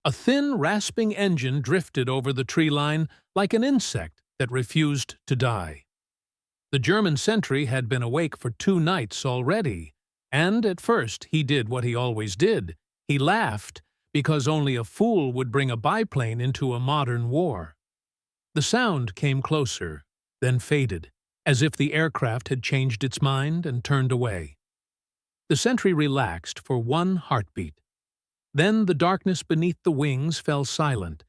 A thin, rasping engine drifted over the tree line like an insect that refused to die. The German sentry had been awake for 2 nights already, and at first he did what he always did. He laughed, because only a fool would bring a biplane into a modern war. The sound came closer, then faded, as if the aircraft had changed its mind and turned away. The sentry relaxed for one heartbeat. Then the darkness beneath the wings fell silent,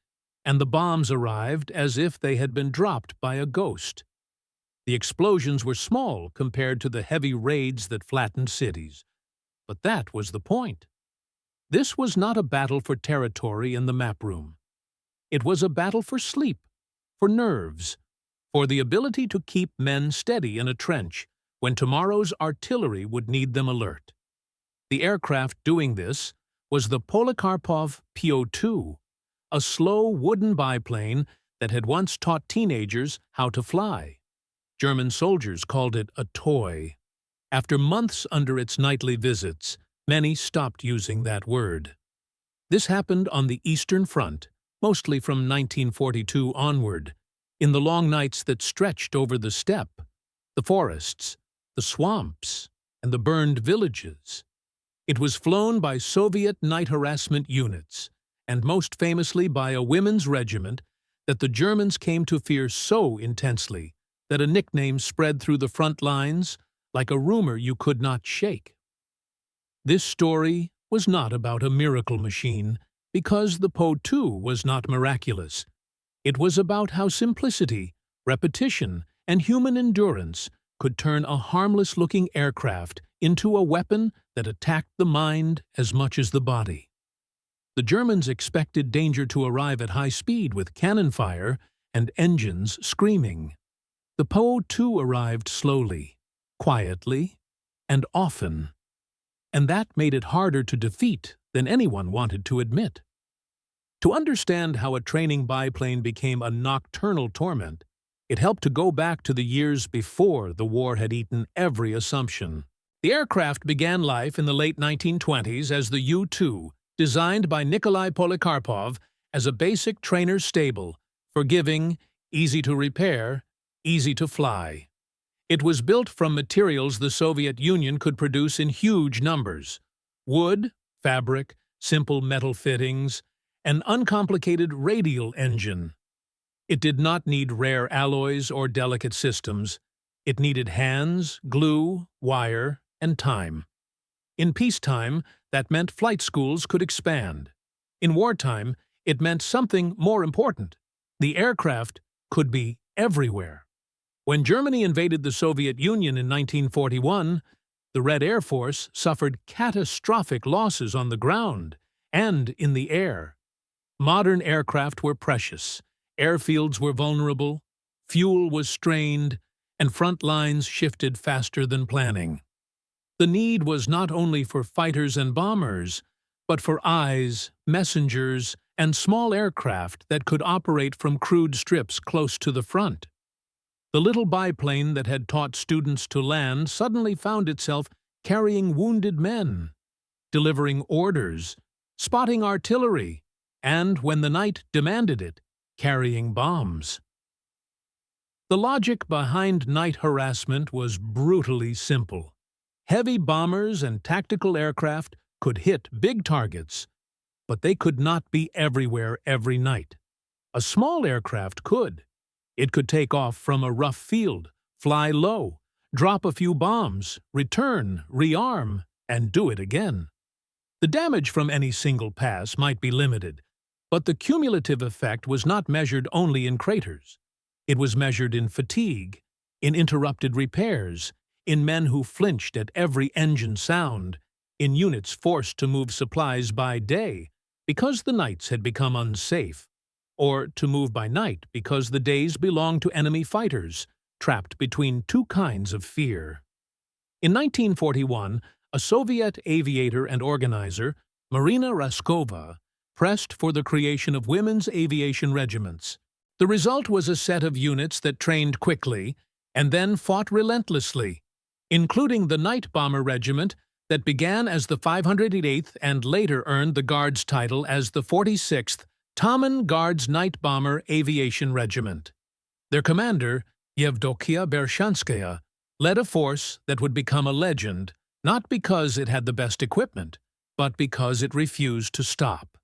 and the bombs arrived as if they had been dropped by a ghost. The explosions were small compared to the heavy raids that flattened cities. But that was the point. This was not a battle for territory in the map room. It was a battle for sleep, for nerves, for the ability to keep men steady in a trench when tomorrow's artillery would need them alert. The aircraft doing this was the Polikarpov Po-2, a slow wooden biplane that had once taught teenagers how to fly. German soldiers called it a toy. After months under its nightly visits, many stopped using that word. This happened on the Eastern Front, mostly from 1942 onward, in the long nights that stretched over the steppe, the forests, the swamps, and the burned villages. It was flown by Soviet night harassment units, and most famously by a women's regiment that the Germans came to fear so intensely that a nickname spread through the front lines like a rumor you could not shake. This story was not about a miracle machine, because the Po-2 was not miraculous. It was about how simplicity, repetition, and human endurance could turn a harmless-looking aircraft into a weapon that attacked the mind as much as the body. The Germans expected danger to arrive at high speed with cannon fire and engines screaming. The Po-2 arrived slowly, quietly, and often, and that made it harder to defeat than anyone wanted to admit. To understand how a training biplane became a nocturnal torment, it helped to go back to the years before the war had eaten every assumption. The aircraft began life in the late 1920s as the U-2, designed by Nikolai Polikarpov as a basic trainer's stable, forgiving, easy to repair, easy to fly. It was built from materials the Soviet Union could produce in huge numbers: wood, fabric, simple metal fittings, an uncomplicated radial engine. It did not need rare alloys or delicate systems. It needed hands, glue, wire, and time. In peacetime, that meant flight schools could expand. In wartime, it meant something more important. The aircraft could be everywhere. When Germany invaded the Soviet Union in 1941, the Red Air Force suffered catastrophic losses on the ground and in the air. Modern aircraft were precious, airfields were vulnerable, fuel was strained, and front lines shifted faster than planning. The need was not only for fighters and bombers, but for eyes, messengers, and small aircraft that could operate from crude strips close to the front. The little biplane that had taught students to land suddenly found itself carrying wounded men, delivering orders, spotting artillery, and, when the night demanded it, carrying bombs. The logic behind night harassment was brutally simple. Heavy bombers and tactical aircraft could hit big targets, but they could not be everywhere every night. A small aircraft could. It could take off from a rough field, fly low, drop a few bombs, return, rearm, and do it again. The damage from any single pass might be limited, but the cumulative effect was not measured only in craters. It was measured in fatigue, in interrupted repairs, in men who flinched at every engine sound, in units forced to move supplies by day because the nights had become unsafe, or to move by night because the days belonged to enemy fighters, trapped between two kinds of fear. In 1941, a Soviet aviator and organizer, Marina Raskova, pressed for the creation of women's aviation regiments. The result was a set of units that trained quickly and then fought relentlessly, including the Night Bomber Regiment that began as the 508th and later earned the Guards title as the 46th Taman Guards Night Bomber Aviation Regiment. Their commander, Yevdokia Bershanskaya, led a force that would become a legend, not because it had the best equipment, but because it refused to stop.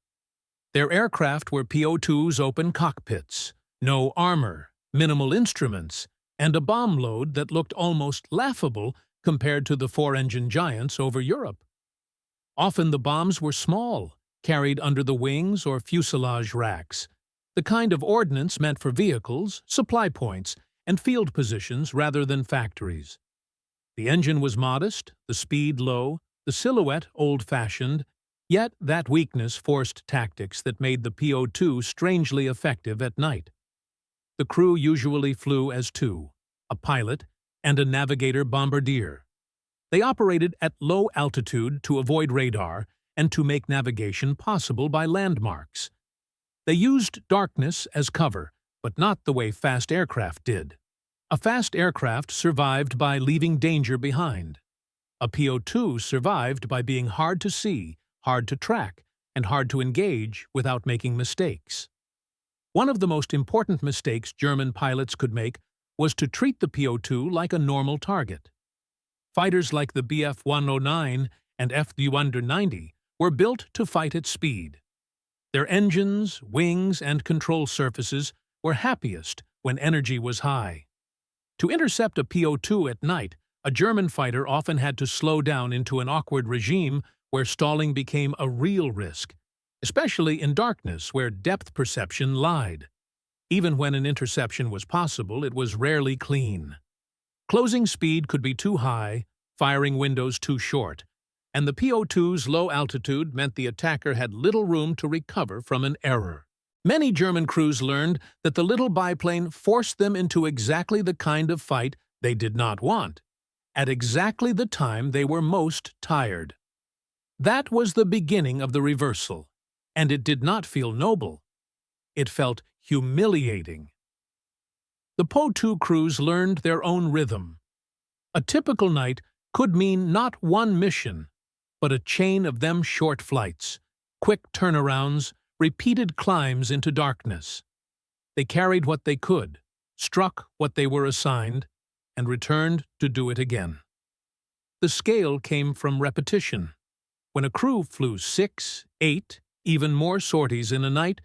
Their aircraft were Po-2's open cockpits, no armor, minimal instruments, and a bomb load that looked almost laughable compared to the four-engine giants over Europe. Often the bombs were small, carried under the wings or fuselage racks, the kind of ordnance meant for vehicles, supply points, and field positions rather than factories. The engine was modest, the speed low, the silhouette old-fashioned, yet that weakness forced tactics that made the Po-2 strangely effective at night. The crew usually flew as two, a pilot and a navigator bombardier. They operated at low altitude to avoid radar and to make navigation possible by landmarks. They used darkness as cover, but not the way fast aircraft did. A fast aircraft survived by leaving danger behind. A Po-2 survived by being hard to see, hard to track, and hard to engage without making mistakes. One of the most important mistakes German pilots could make was to treat the Po-2 like a normal target. Fighters like the Bf-109 and F-190 were built to fight at speed. Their engines, wings, and control surfaces were happiest when energy was high. To intercept a Po-2 at night, a German fighter often had to slow down into an awkward regime where stalling became a real risk, especially in darkness where depth perception lied. Even when an interception was possible, it was rarely clean. Closing speed could be too high, firing windows too short, and the Po-2's low altitude meant the attacker had little room to recover from an error. Many German crews learned that the little biplane forced them into exactly the kind of fight they did not want, at exactly the time they were most tired. That was the beginning of the reversal, and it did not feel noble. It felt humiliating. The Po-2 crews learned their own rhythm. A typical night could mean not one mission, but a chain of them short flights, quick turnarounds, repeated climbs into darkness. They carried what they could, struck what they were assigned, and returned to do it again. The scale came from repetition. When a crew flew 6, 8, even more sorties in a night,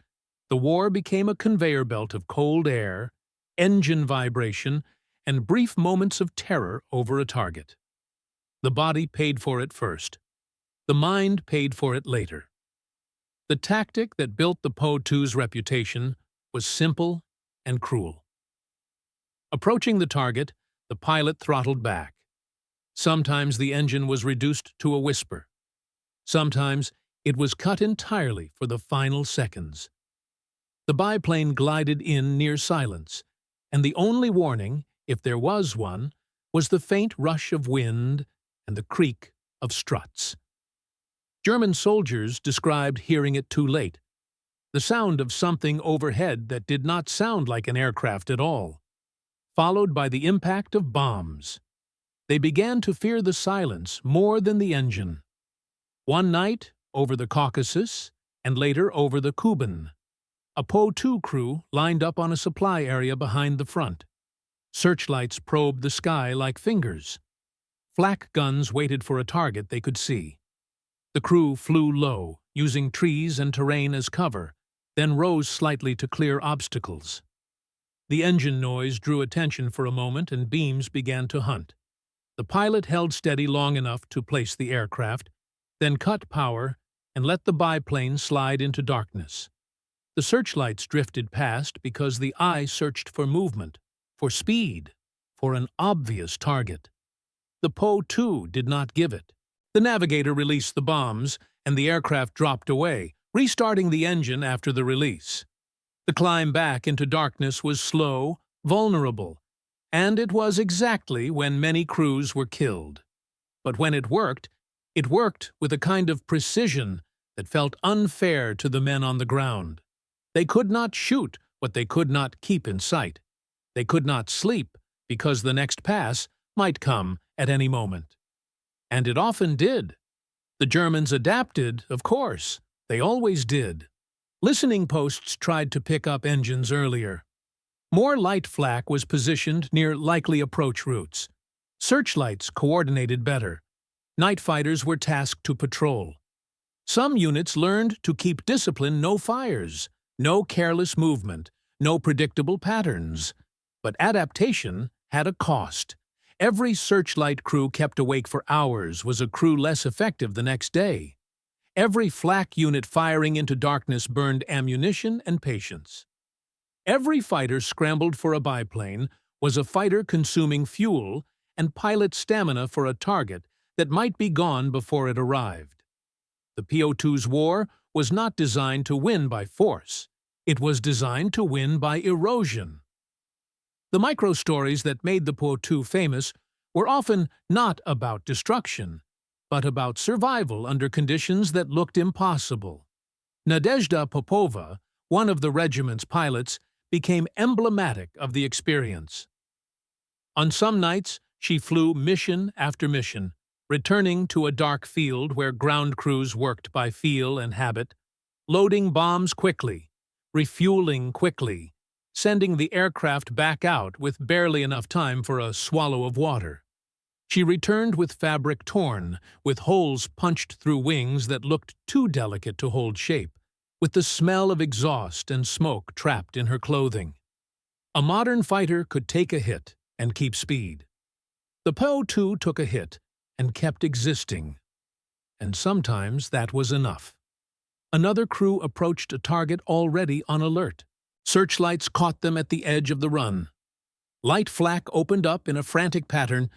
the war became a conveyor belt of cold air, engine vibration, and brief moments of terror over a target. The body paid for it first. The mind paid for it later. The tactic that built the Po-2's reputation was simple and cruel. Approaching the target, the pilot throttled back. Sometimes the engine was reduced to a whisper. Sometimes it was cut entirely for the final seconds. The biplane glided in near silence, and the only warning, if there was one, was the faint rush of wind and the creak of struts. German soldiers described hearing it too late, the sound of something overhead that did not sound like an aircraft at all, followed by the impact of bombs. They began to fear the silence more than the engine. One night, over the Caucasus, and later over the Kuban, a Po-2 crew lined up on a supply area behind the front. Searchlights probed the sky like fingers. Flak guns waited for a target they could see. The crew flew low, using trees and terrain as cover, then rose slightly to clear obstacles. The engine noise drew attention for a moment and beams began to hunt. The pilot held steady long enough to place the aircraft, then cut power and let the biplane slide into darkness. The searchlights drifted past because the eye searched for movement, for speed, for an obvious target. The Po-2 did not give it. The navigator released the bombs, and the aircraft dropped away, restarting the engine after the release. The climb back into darkness was slow, vulnerable, and it was exactly when many crews were killed. But when it worked with a kind of precision that felt unfair to the men on the ground. They could not shoot what they could not keep in sight. They could not sleep because the next pass might come at any moment. And it often did. The Germans adapted, of course. They always did. Listening posts tried to pick up engines earlier. More light flak was positioned near likely approach routes. Searchlights coordinated better. Night fighters were tasked to patrol. Some units learned to keep discipline: no fires, no careless movement, no predictable patterns. But adaptation had a cost. Every searchlight crew kept awake for hours was a crew less effective the next day. Every flak unit firing into darkness burned ammunition and patience. Every fighter scrambled for a biplane was a fighter consuming fuel and pilot stamina for a target that might be gone before it arrived. The Po-2's war was not designed to win by force. It was designed to win by erosion. The micro-stories that made the Po-2 famous were often not about destruction, but about survival under conditions that looked impossible. Nadezhda Popova, one of the regiment's pilots, became emblematic of the experience. On some nights, she flew mission after mission, returning to a dark field where ground crews worked by feel and habit, loading bombs quickly, refueling quickly, sending the aircraft back out with barely enough time for a swallow of water. She returned with fabric torn, with holes punched through wings that looked too delicate to hold shape, with the smell of exhaust and smoke trapped in her clothing. A modern fighter could take a hit and keep speed. The Po-2 took a hit and kept existing. And sometimes that was enough. Another crew approached a target already on alert. Searchlights caught them at the edge of the run. Light flak opened up in a frantic pattern,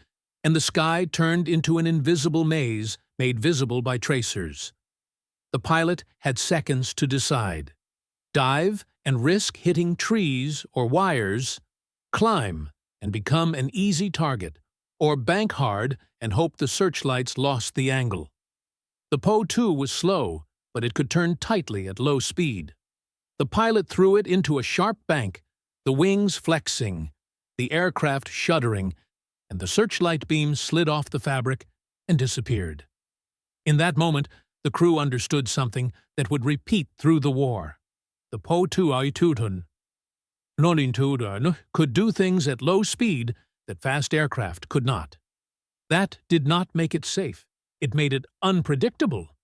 and the sky turned into an invisible maze made visible by tracers. The pilot had seconds to decide: dive and risk hitting trees or wires, climb and become an easy target, or bank hard and hope the searchlights lost the angle. The Po-2 was slow, but it could turn tightly at low speed. The pilot threw it into a sharp bank, the wings flexing, the aircraft shuddering, and the searchlight beam slid off the fabric and disappeared. In that moment, the crew understood something that would repeat through the war. The Po-2 could do things at low speed that fast aircraft could not. That did not make it safe. It made it unpredictable.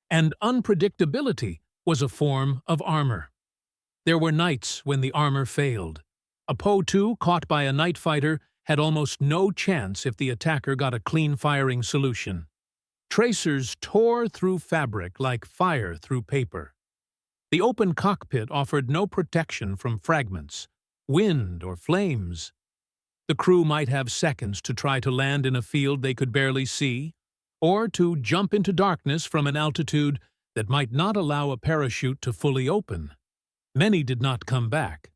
And unpredictability was a form of armor. There were nights when the armor failed. A Po-2 caught by a night fighter had almost no chance if the attacker got a clean-firing solution. Tracers tore through fabric like fire through paper. The open cockpit offered no protection from fragments, wind, or flames. The crew might have seconds to try to land in a field they could barely see, or to jump into darkness from an altitude that might not allow a parachute to fully open. Many did not come back.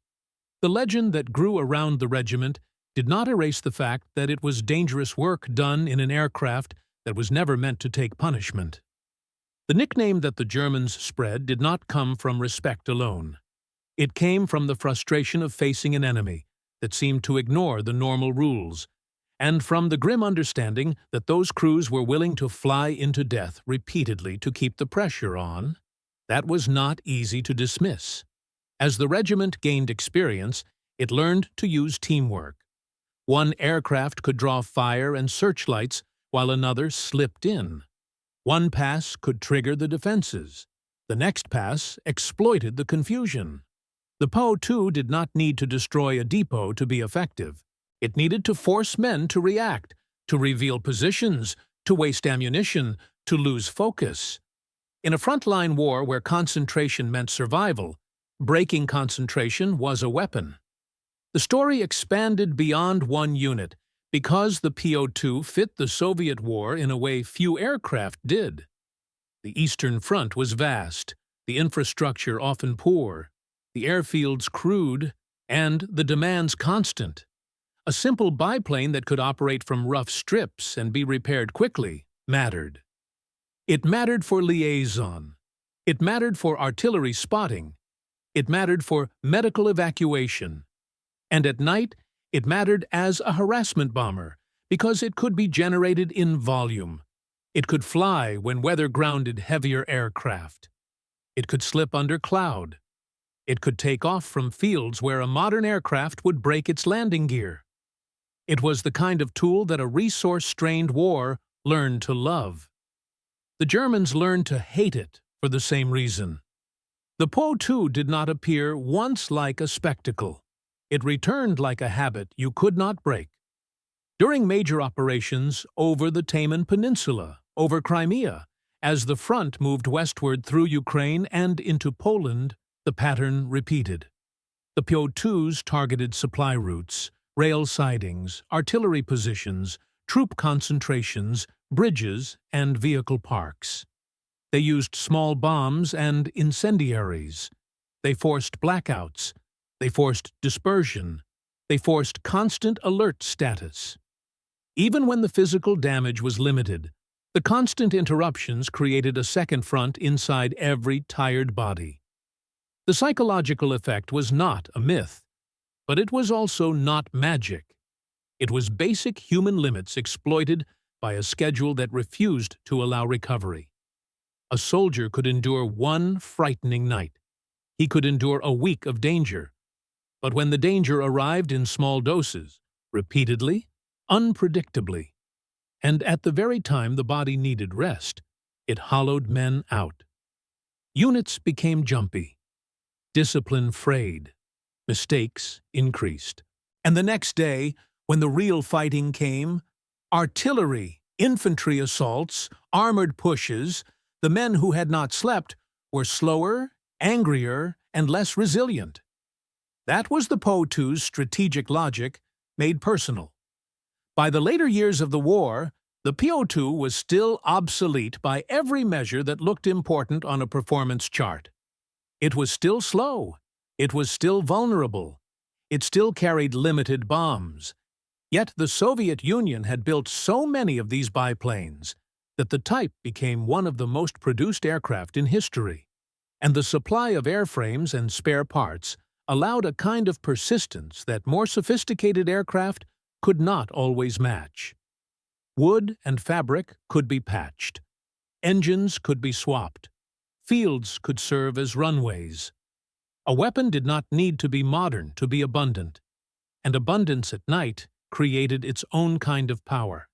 The legend that grew around the regiment did not erase the fact that it was dangerous work done in an aircraft that was never meant to take punishment. The nickname that the Germans spread did not come from respect alone. It came from the frustration of facing an enemy that seemed to ignore the normal rules, and from the grim understanding that those crews were willing to fly into death repeatedly to keep the pressure on. That was not easy to dismiss. As the regiment gained experience, it learned to use teamwork. One aircraft could draw fire and searchlights while another slipped in. One pass could trigger the defenses. The next pass exploited the confusion. The Po-2 did not need to destroy a depot to be effective. It needed to force men to react, to reveal positions, to waste ammunition, to lose focus. In a frontline war where concentration meant survival, breaking concentration was a weapon. The story expanded beyond one unit because the Po-2 fit the Soviet war in a way few aircraft did. The Eastern Front was vast, the infrastructure often poor, the airfields crude, and the demands constant. A simple biplane that could operate from rough strips and be repaired quickly mattered. It mattered for liaison. It mattered for artillery spotting. It mattered for medical evacuation. And at night, it mattered as a harassment bomber because it could be generated in volume. It could fly when weather grounded heavier aircraft. It could slip under cloud. It could take off from fields where a modern aircraft would break its landing gear. It was the kind of tool that a resource-strained war learned to love. The Germans learned to hate it for the same reason. The Po-2 did not appear once like a spectacle. It returned like a habit you could not break. During major operations over the Taman Peninsula, over Crimea, as the front moved westward through Ukraine and into Poland, the pattern repeated. The Po-2s targeted supply routes, rail sidings, artillery positions, troop concentrations, bridges, and vehicle parks. They used small bombs and incendiaries. They forced blackouts. They forced dispersion. They forced constant alert status. Even when the physical damage was limited, the constant interruptions created a second front inside every tired body. The psychological effect was not a myth, but it was also not magic. It was basic human limits exploited by a schedule that refused to allow recovery. A soldier could endure one frightening night. He could endure a week of danger. But when the danger arrived in small doses, repeatedly, unpredictably, and at the very time the body needed rest, it hollowed men out. Units became jumpy. Discipline frayed. Mistakes increased. And the next day, when the real fighting came, artillery, infantry assaults, armored pushes, the men who had not slept were slower, angrier, and less resilient. That was the Po-2's strategic logic made personal. By the later years of the war, the Po-2 was still obsolete by every measure that looked important on a performance chart. It was still slow. It was still vulnerable. It still carried limited bombs. Yet the Soviet Union had built so many of these biplanes that the type became one of the most produced aircraft in history, and the supply of airframes and spare parts allowed a kind of persistence that more sophisticated aircraft could not always match. Wood and fabric could be patched. Engines could be swapped. Fields could serve as runways. A weapon did not need to be modern to be abundant, and abundance at night created its own kind of power.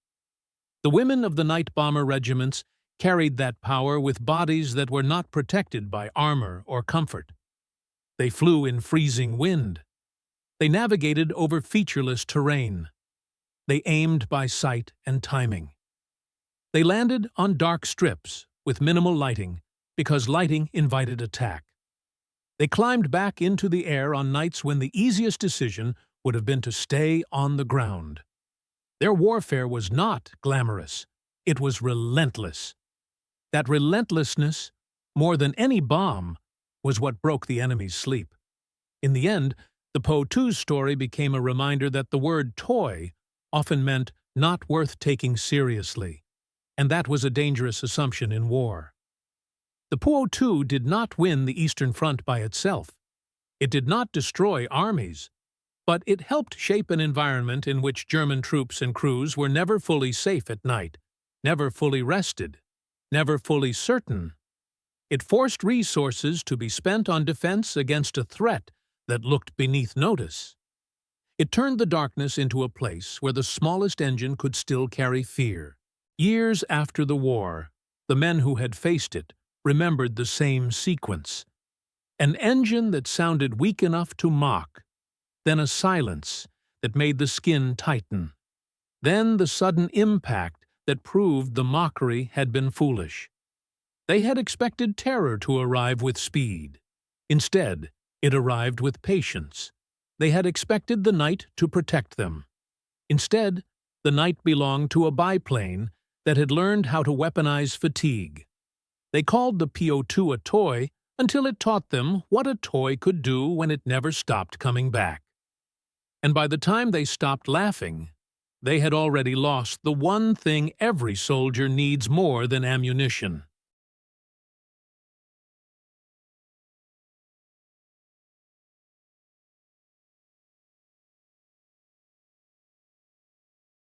The women of the night bomber regiments carried that power with bodies that were not protected by armor or comfort. They flew in freezing wind. They navigated over featureless terrain. They aimed by sight and timing. They landed on dark strips with minimal lighting because lighting invited attack. They climbed back into the air on nights when the easiest decision would have been to stay on the ground. Their warfare was not glamorous. It was relentless. That relentlessness, more than any bomb, was what broke the enemy's sleep. In the end, the Po-2's story became a reminder that the word toy often meant not worth taking seriously, and that was a dangerous assumption in war. The Po-2 did not win the Eastern Front by itself. It did not destroy armies, but it helped shape an environment in which German troops and crews were never fully safe at night, never fully rested, never fully certain. It forced resources to be spent on defense against a threat that looked beneath notice. It turned the darkness into a place where the smallest engine could still carry fear. Years after the war, the men who had faced it remembered the same sequence. An engine that sounded weak enough to mock, then a silence that made the skin tighten, then the sudden impact that proved the mockery had been foolish. They had expected terror to arrive with speed. Instead, it arrived with patience. They had expected the night to protect them. Instead, the night belonged to a biplane that had learned how to weaponize fatigue. They called the Po-2 a toy until it taught them what a toy could do when it never stopped coming back. And by the time they stopped laughing, they had already lost the one thing every soldier needs more than ammunition: